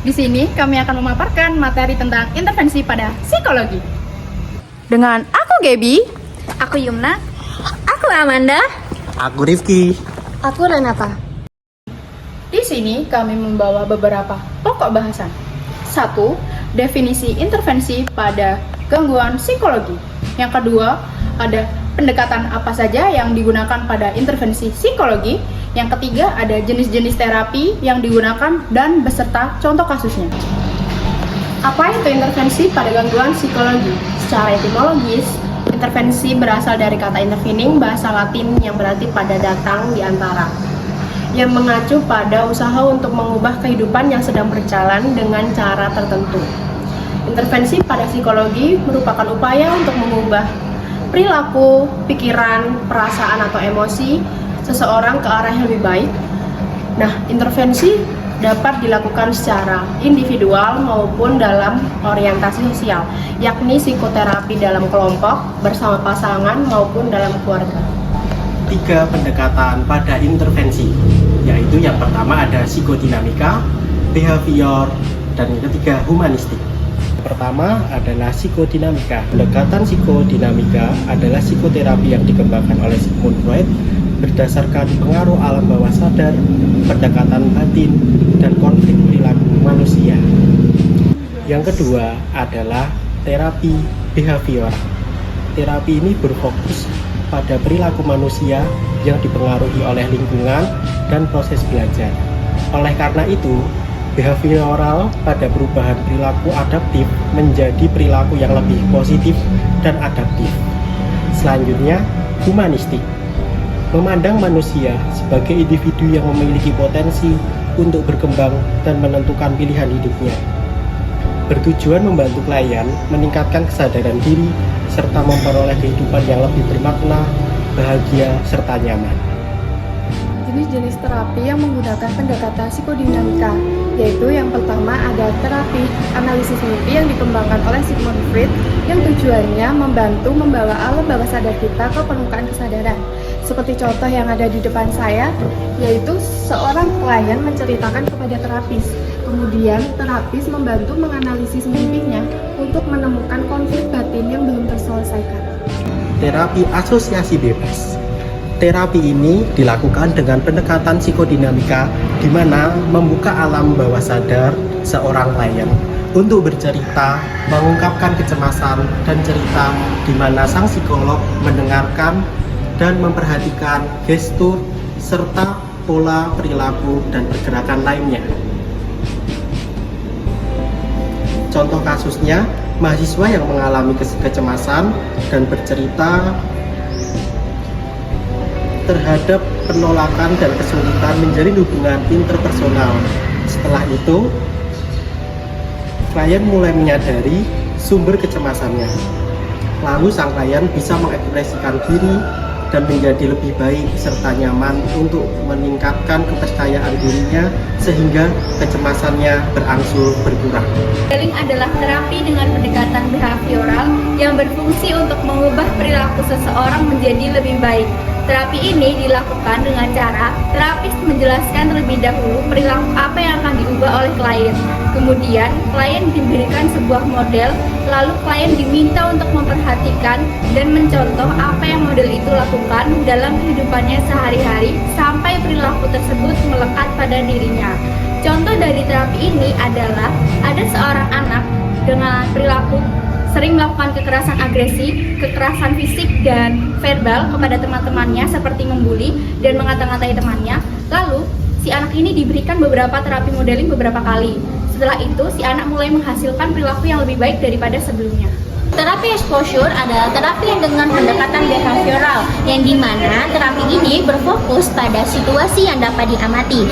Di sini kami akan memaparkan materi tentang intervensi pada psikologi. Dengan aku Gaby, Aku Yumna. Aku Amanda. Aku Rifki. Aku Renata. Di sini kami membawa beberapa pokok bahasan. 1. Definisi intervensi pada gangguan psikologi. Yang kedua, ada pendekatan apa saja yang digunakan pada intervensi psikologi. Yang ketiga, ada jenis-jenis terapi yang digunakan dan beserta contoh kasusnya. Apa itu intervensi pada gangguan psikologi? Secara etimologis, intervensi berasal dari kata intervening, bahasa Latin yang berarti pada datang di antara, yang mengacu pada usaha untuk mengubah kehidupan yang sedang berjalan dengan cara tertentu. Intervensi pada psikologi merupakan upaya untuk mengubah perilaku, pikiran, perasaan atau emosi seseorang ke arah yang lebih baik. Nah, intervensi dapat dilakukan secara individual maupun dalam orientasi sosial, yakni psikoterapi dalam kelompok, bersama pasangan maupun dalam keluarga. 3 pendekatan pada intervensi, yaitu yang pertama ada psikodinamika, behavior, dan yang ketiga humanistik. Pertama adalah psikodinamika. Pendekatan psikodinamika adalah psikoterapi yang dikembangkan oleh Sigmund Freud berdasarkan pengaruh alam bawah sadar, pendekatan batin, dan konflik perilaku manusia. Yang kedua adalah terapi behavioral. Terapi ini berfokus pada perilaku manusia yang dipengaruhi oleh lingkungan dan proses belajar. Oleh karena itu, behavioral pada perubahan perilaku adaptif menjadi perilaku yang lebih positif dan adaptif. Selanjutnya, humanistik. Memandang manusia sebagai individu yang memiliki potensi untuk berkembang dan menentukan pilihan hidupnya. Bertujuan membantu klien meningkatkan kesadaran diri serta memperoleh kehidupan yang lebih bermakna, bahagia, serta nyaman. Jenis-jenis terapi yang menggunakan pendekatan psikodinamika, yaitu yang pertama ada terapi analisis mimpi yang dikembangkan oleh Sigmund Freud, yang tujuannya membantu membawa alam bawah sadar kita ke permukaan kesadaran. Seperti contoh yang ada di depan saya, yaitu seorang klien menceritakan kepada terapis. Kemudian terapis membantu menganalisis mimpinya untuk menemukan konflik batin yang belum terselesaikan. Terapi asosiasi bebas. Terapi ini dilakukan dengan pendekatan psikodinamika di mana membuka alam bawah sadar seorang klien untuk bercerita, mengungkapkan kecemasan dan cerita di mana sang psikolog mendengarkan dan memperhatikan gestur serta pola perilaku dan pergerakan lainnya. Contoh kasusnya, mahasiswa yang mengalami kecemasan dan bercerita terhadap penolakan dan kesulitan menjalin hubungan interpersonal. Setelah itu, klien mulai menyadari sumber kecemasannya. Lalu sang klien bisa mengekspresikan diri dan menjadi lebih baik serta nyaman untuk meningkatkan kepercayaan dirinya sehingga kecemasannya berangsur berkurang. Modeling adalah terapi dengan pendekatan behavioral yang berfungsi untuk mengubah perilaku seseorang menjadi lebih baik. Terapi ini dilakukan dengan cara terapis menjelaskan terlebih dahulu perilaku apa yang akan diubah oleh klien. Kemudian, klien diberikan sebuah model, lalu klien diminta untuk memperhatikan dan mencontoh apa yang model itu lakukan dalam kehidupannya sehari-hari sampai perilaku tersebut melekat pada dirinya. Contoh dari terapi ini adalah ada seorang anak dengan perilaku sering melakukan kekerasan agresi, kekerasan fisik dan verbal kepada teman-temannya seperti membuli dan mengata-ngatai temannya. Lalu, si anak ini diberikan beberapa terapi modeling beberapa kali. Setelah itu, si anak mulai menghasilkan perilaku yang lebih baik daripada sebelumnya. Terapi exposure adalah terapi yang dengan pendekatan behavioral, yang dimana terapi ini berfokus pada situasi yang dapat diamati.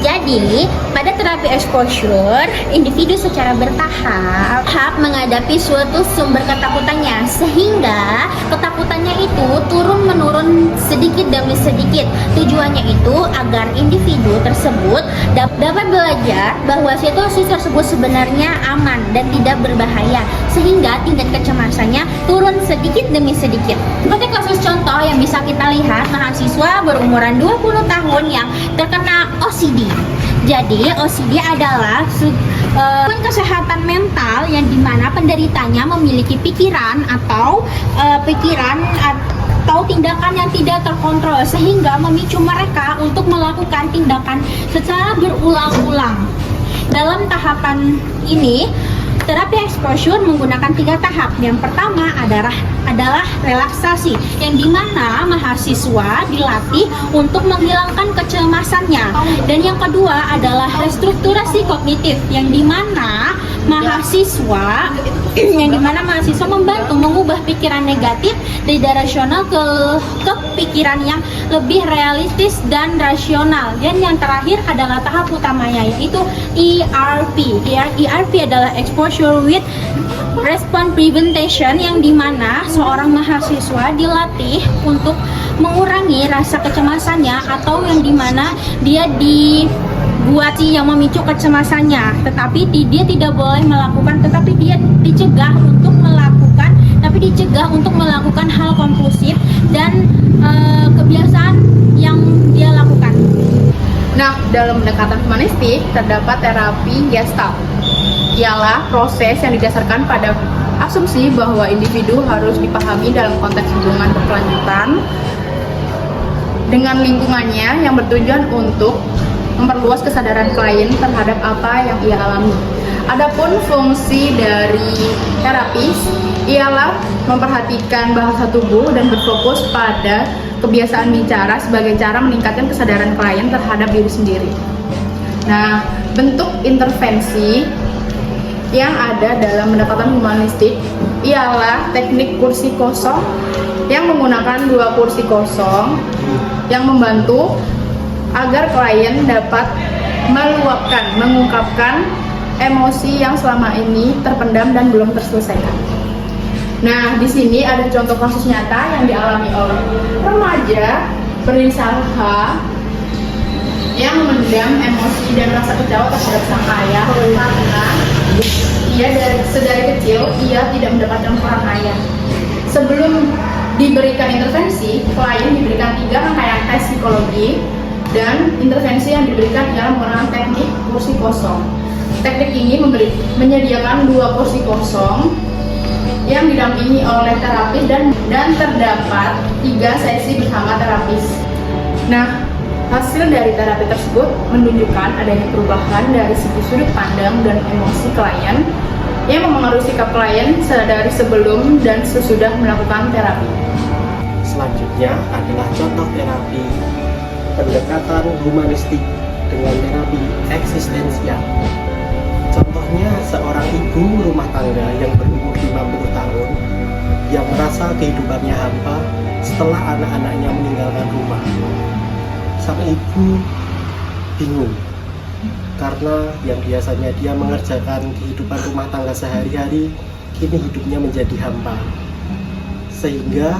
Jadi, pada terapi exposure, individu secara bertahap menghadapi suatu sumber ketakutannya, sehingga ketakutannya itu turun-menurun sedikit demi sedikit. Tujuannya itu agar individu tersebut dapat belajar bahwa situasi tersebut sebenarnya aman dan tidak berbahaya, sehingga tingkat kecemasannya turun sedikit demi sedikit. Seperti kasus contoh yang bisa kita lihat, mahasiswa berumuran 20 tahun yang terkena OCD. Jadi OCD adalah kesehatan mental yang dimana penderitanya memiliki pikiran atau tindakan yang tidak terkontrol sehingga memicu mereka untuk melakukan tindakan secara berulang-ulang. Dalam tahapan ini, terapi exposure menggunakan 3 tahap. Yang pertama adalah relaksasi, yang dimana mahasiswa dilatih untuk menghilangkan kecemasannya. Dan yang kedua adalah restrukturasi kognitif, yang dimana mahasiswa membantu mengubah pikiran negatif dari rasional ke pikiran yang lebih realistis dan rasional. Dan yang terakhir adalah tahap utamanya, yaitu ERP. ERP adalah exposure with response prevention, yang dimana seorang mahasiswa dilatih untuk mengurangi rasa kecemasannya, atau yang dimana dia dibuat yang memicu kecemasannya, tetapi dia tidak boleh melakukan, tetapi dia dicegah untuk melakukan hal kompulsif dan kebiasaan yang dia lakukan. Nah, dalam pendekatan humanistik terdapat terapi Gestalt. Ialah proses yang didasarkan pada asumsi bahwa individu harus dipahami dalam konteks hubungan berkelanjutan dengan lingkungannya yang bertujuan untuk memperluas kesadaran klien terhadap apa yang ia alami. Adapun fungsi dari terapis ialah memperhatikan bahasa tubuh dan berfokus pada kebiasaan bicara sebagai cara meningkatkan kesadaran klien terhadap diri sendiri. Nah, bentuk intervensi yang ada dalam pendekatan humanistik ialah teknik kursi kosong yang menggunakan 2 kursi kosong yang membantu agar klien dapat mengungkapkan emosi yang selama ini terpendam dan belum terselesaikan. Nah, di sini ada contoh kasus nyata yang dialami oleh remaja berinisial H yang memendam emosi dan rasa kecewa terhadap sang ayah karena sedari kecil ia tidak mendapatkan peran ayah. Sebelum diberikan intervensi, klien diberikan 3 rangkaian tes psikologi, dan intervensi yang diberikan ialah menggunakan teknik kursi kosong. Teknik ini menyediakan 2 kursi kosong yang didampingi oleh terapis dan terdapat 3 sesi bersama terapis. Nah, hasil dari terapi tersebut menunjukkan adanya perubahan dari segi sudut pandang dan emosi klien yang mempengaruhi sikap klien dari sebelum dan sesudah melakukan terapi. Selanjutnya adalah contoh terapi pendekatan humanistik dengan terapi eksistensial. Contohnya seorang ibu rumah tangga yang berumur 50 tahun yang merasa kehidupannya hampa setelah anak-anaknya meninggalkan rumah. Sang ibu bingung karena yang biasanya dia mengerjakan kehidupan rumah tangga sehari-hari kini hidupnya menjadi hampa, sehingga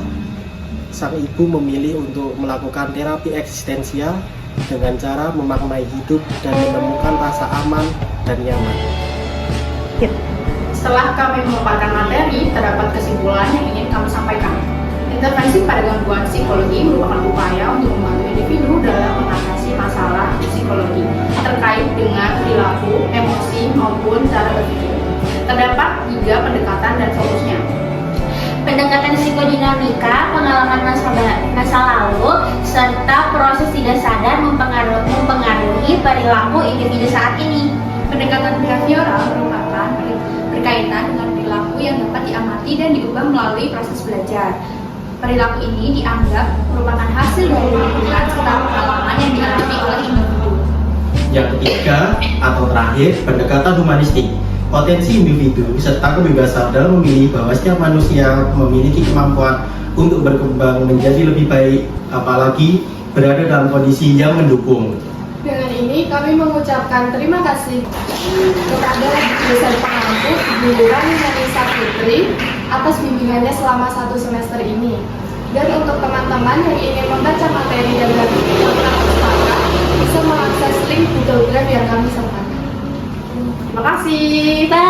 sang ibu memilih untuk melakukan terapi eksistensial dengan cara memaknai hidup dan menemukan rasa aman dan nyaman. Setelah kami memaparkan materi, terdapat kesimpulan yang ingin kami sampaikan. Intervensi pada gangguan psikologi merupakan upaya untuk membantu individu dalam mengatasi masalah psikologi terkait dengan perilaku, emosi, maupun cara berpikir. Terdapat 3 pendekatan dan fokusnya. Pendekatan psikodinamika, pengalaman masa lalu, serta proses tidak sadar mempengaruhi perilaku individu saat ini. Pendekatan behavioral merupakan berkaitan dengan perilaku yang dapat diamati dan diubah melalui proses belajar. Perilaku ini dianggap merupakan hasil dari lingkungan serta pengalaman yang dialami oleh individu. Yang ketiga atau terakhir, pendekatan humanistik. Potensi individu serta kebebasan dalam memilih bahwa setiap manusia memiliki kemampuan untuk berkembang menjadi lebih baik, apalagi berada dalam kondisi yang mendukung. Dengan ini kami mengucapkan terima kasih kepada dosen pengampu Bu Ranisa Putri atas bimbingannya selama 1 semester ini. Dan untuk teman-teman yang ingin membaca materi dan tentang pustaka bisa mengakses link Google Drive yang kami sertakan. Terima kasih. Bye.